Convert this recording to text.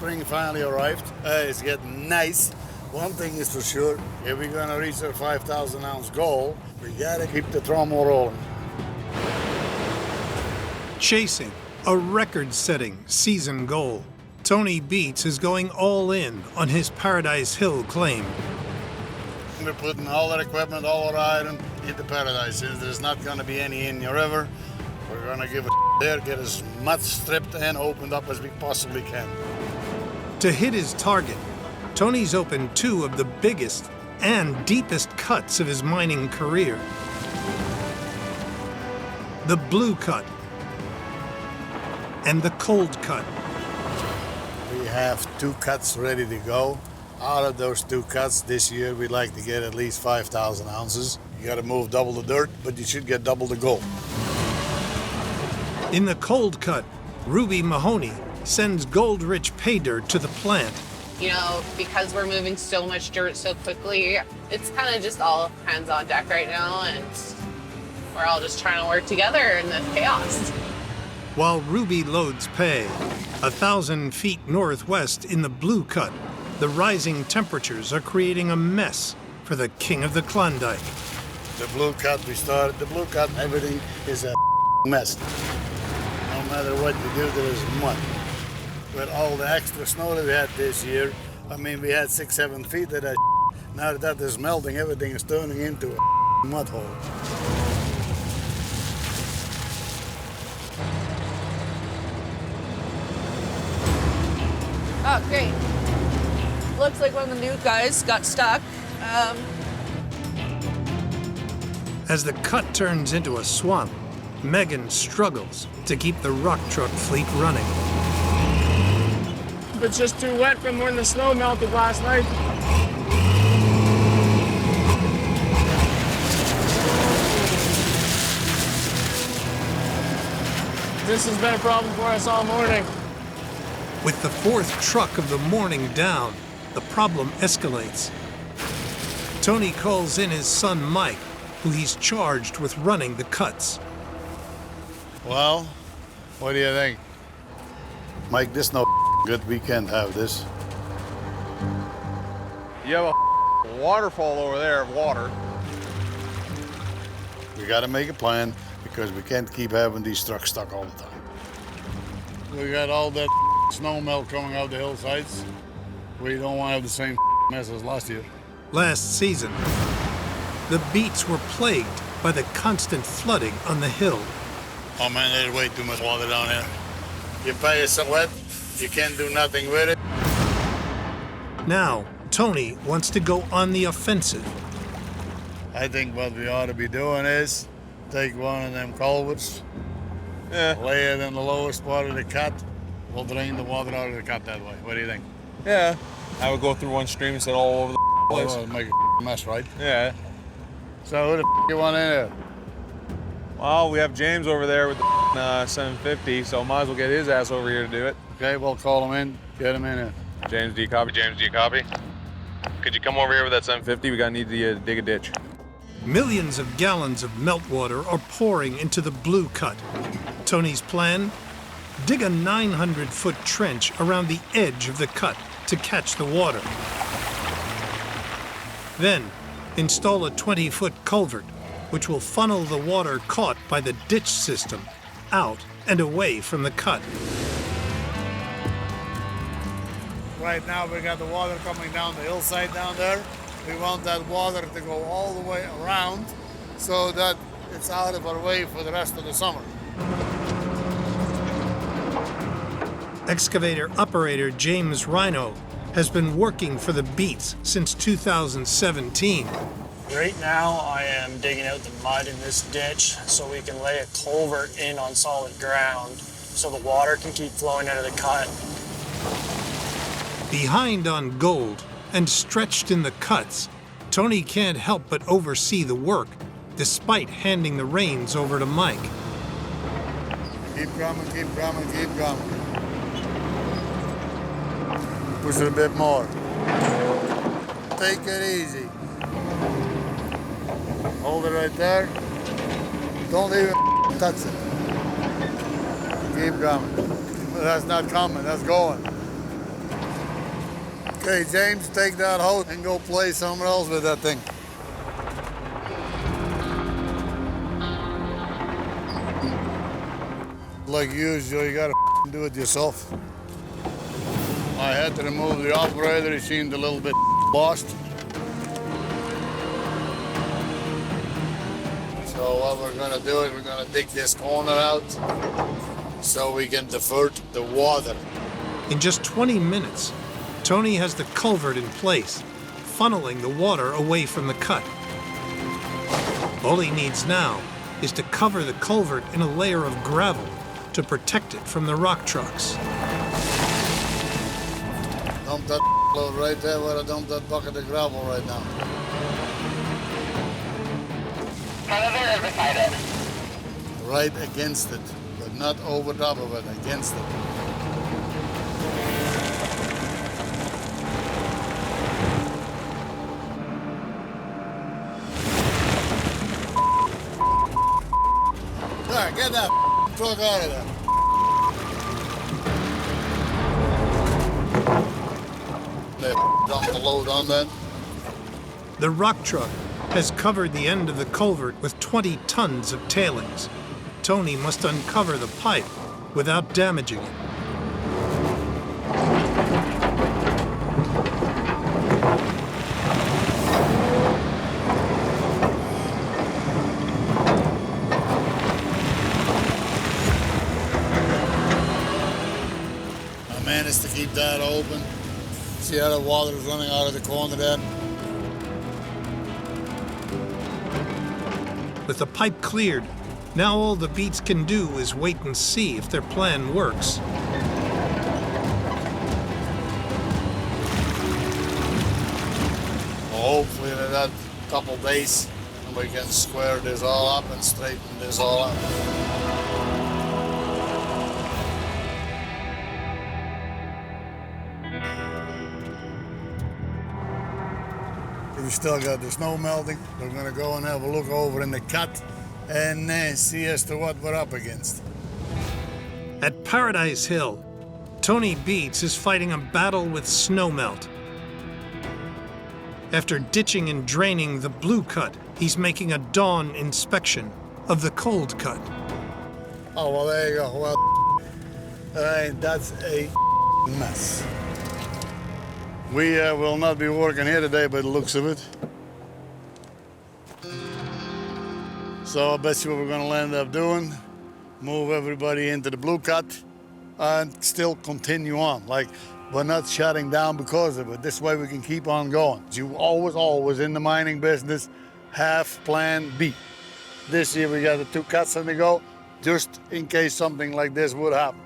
spring finally arrived. It's getting nice. One thing is for sure, if we're gonna reach our 5,000 ounce goal, we gotta keep the trommel rolling. Chasing a record-setting season goal, Tony Beets is going all in on his Paradise Hill claim. We're putting all our equipment, all our iron into Paradise. Since there's not gonna be any in the river, we're gonna give it there, get as much stripped and opened up as we possibly can. To hit his target, Tony's opened two of the biggest and deepest cuts of his mining career. The blue cut and the cold cut. We have two cuts ready to go. Out of those two cuts this year, we'd like to get at least 5,000 ounces. You gotta move double the dirt, but you should get double the gold. In the cold cut, Ruby Mahoney sends gold-rich pay dirt to the plant. You know, because we're moving so much dirt so quickly, it's kind of just all hands on deck right now, and we're all just trying to work together in this chaos. While Ruby loads pay, 1,000 feet northwest in the blue cut, the rising temperatures are creating a mess for the king of the Klondike. The blue cut, we started the blue cut, everything is a mess. No matter what you do, there is mud. With all the extra snow that we had this year, I mean, we had 6-7 feet of that. Now that is melting, everything is turning into a mud hole. Oh, great. Looks like one of the new guys got stuck. As the cut turns into a swamp, Megan struggles to keep the rock truck fleet running. It's just too wet from when the snow melted last night. This has been a problem for us all morning. With the fourth truck of the morning down, the problem escalates. Tony calls in his son Mike, who he's charged with running the cuts. Well, what do you think? Mike, this no good. We can't have this. You have a waterfall over there of water. We got to make a plan because we can't keep having these trucks stuck all the time. We got all that snow melt coming out the hillsides. We don't want to have the same mess as last year. Last season, the Beets were plagued by the constant flooding on the hill. Oh man, there's way too much water down here. You pay us so wet, you can't do nothing with it. Now, Tony wants to go on the offensive. I think what we ought to be doing is take one of them culverts, lay it in the lowest part of the cut. We'll drain the water out of the cut that way. What do you think? Yeah. I would go through one stream instead of all over the place. Oh, make a mess, right? Yeah. So who the you want in there? Well, we have James over there with the 750, so might as well get his ass over here to do it. Okay, we'll call him in, get him in here. James, do you copy? James, do you copy? Could you come over here with that 750? We gotta need to dig a ditch. Millions of gallons of meltwater are pouring into the blue cut. Tony's plan? Dig a 900-foot trench around the edge of the cut to catch the water. Then, install a 20-foot culvert, which will funnel the water caught by the ditch system out and away from the cut. Right now we got the water coming down the hillside down there. We want that water to go all the way around so that it's out of our way for the rest of the summer. Excavator operator James Rhino has been working for the Beets since 2017. Right now, I am digging out the mud in this ditch so we can lay a culvert in on solid ground so the water can keep flowing out of the cut. Behind on gold and stretched in the cuts, Tony can't help but oversee the work, despite handing the reins over to Mike. Keep coming, keep coming, keep coming. Push it a bit more. Take it easy. Hold it right there. Don't even touch it. Keep coming. That's not coming, that's going. Okay, James, take that hose and go play somewhere else with that thing. Like usual, you gotta do it yourself. I had to remove the operator, he seemed a little bit lost. So what we're gonna do is we're gonna dig this corner out so we can divert the water. In just 20 minutes, Tony has the culvert in place, funneling the water away from the cut. All he needs now is to cover the culvert in a layer of gravel to protect it from the rock trucks. Dump that load right there where I dumped that bucket of gravel right now. Right against it, but not over top of it, against it. There, get that truck out of there. They dump the load on that. The rock truck has covered the end of the culvert with 20 tons of tailings. Tony must uncover the pipe without damaging it. I managed to keep that open. See how the water is running out of the corner there? With the pipe cleared, now all the Beets can do is wait and see if their plan works. Well, hopefully in that couple days we can square this all up and straighten this all up. We still got the snow melting. We're gonna go and have a look over in the cut and see as to what we're up against. At Paradise Hill, Tony Beets is fighting a battle with snowmelt. After ditching and draining the blue cut, he's making a dawn inspection of the cold cut. Oh, well, there you go. Well, that's a mess. We will not be working here today by the looks of it. So I bet you what we're going to end up doing, move everybody into the blue cut and still continue on. Like, we're not shutting down because of it. This way we can keep on going. You always in the mining business have plan B. This year we got the 2 cuts on the go, just in case something like this would happen.